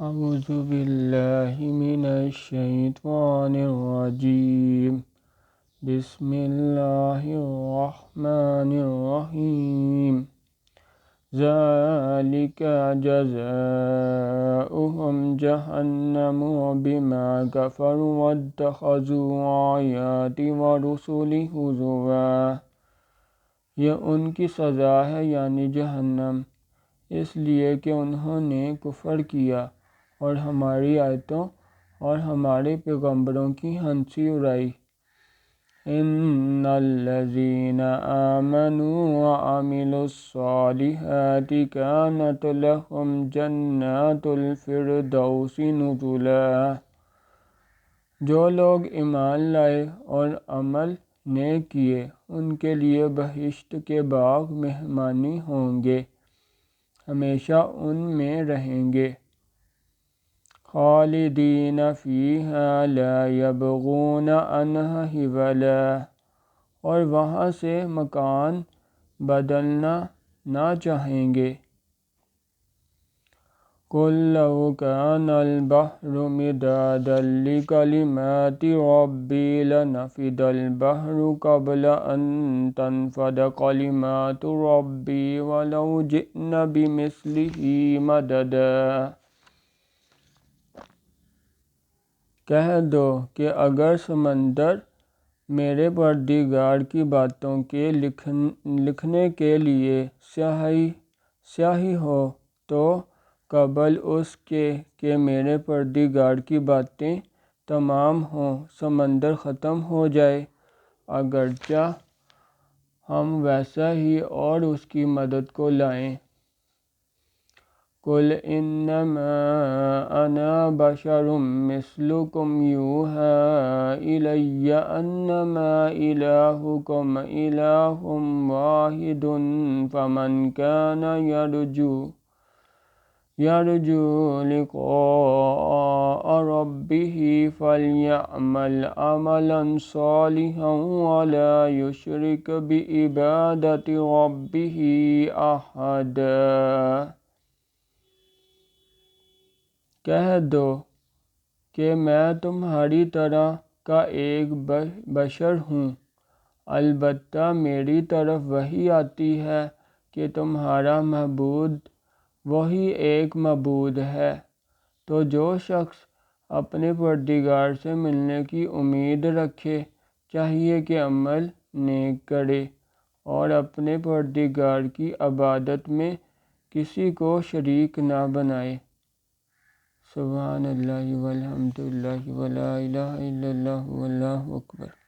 اعوذ باللہ من الشیطان الرجیم بسم اللہ الرحمن الرحیم ذالک جزاؤہم جہنم بما کفروا واتخذوا آیاتی ورسلی ہزوا، یہ ان کی سزا ہے یعنی جہنم، اس لیے کہ انہوں نے کفر کیا اور ہماری آیتوں اور ہمارے پیغمبروں کی ہنسی اڑائی۔ ان الذین آمنوا وعملوا الصالحات کانت لهم جنات الفردوس نزلا، جو لوگ ایمان لائے اور عمل نیک کیے ان کے لیے بہشت کے باغ مہمانی ہوں گے، ہمیشہ ان میں رہیں گے، خالدین فیہا لا یبغون عنہا حولا، اور وہاں سے مکان بدلنا نہ چاہیں گے۔ قل لو کان البحر مدادا لکلمات ربی لنفد البحر قبل ان تنفد کلمات ربی ولو جئنا بمثلہ مددا، کہہ دو کہ اگر سمندر میرے پروردگار کی باتوں کے لکھنے کے لیے سیاہی ہو تو قبل اس کے کہ میرے پروردگار کی باتیں تمام ہوں سمندر ختم ہو جائے، اگرچہ ہم ویسا ہی اور اس کی مدد کو لائیں۔ قل انما انا بشر مثلکم یوحی الی انما الہکم الہ واحد فمن کان یرجو لقاء ربہ فلیعمل عملا صالحا ولا یشرک بعبادۃ ربہ احدا، کہہ دو کہ میں تمہاری طرح کا ایک بشر ہوں، البتہ میری طرف وحی آتی ہے کہ تمہارا معبود وہی ایک معبود ہے، تو جو شخص اپنے پروردگار سے ملنے کی امید رکھے چاہیے کہ عمل نیک کرے اور اپنے پروردگار کی عبادت میں کسی کو شریک نہ بنائے۔ سبحان اللہ والحمد للہ ولا الہ الا اللہ واللہ اکبر۔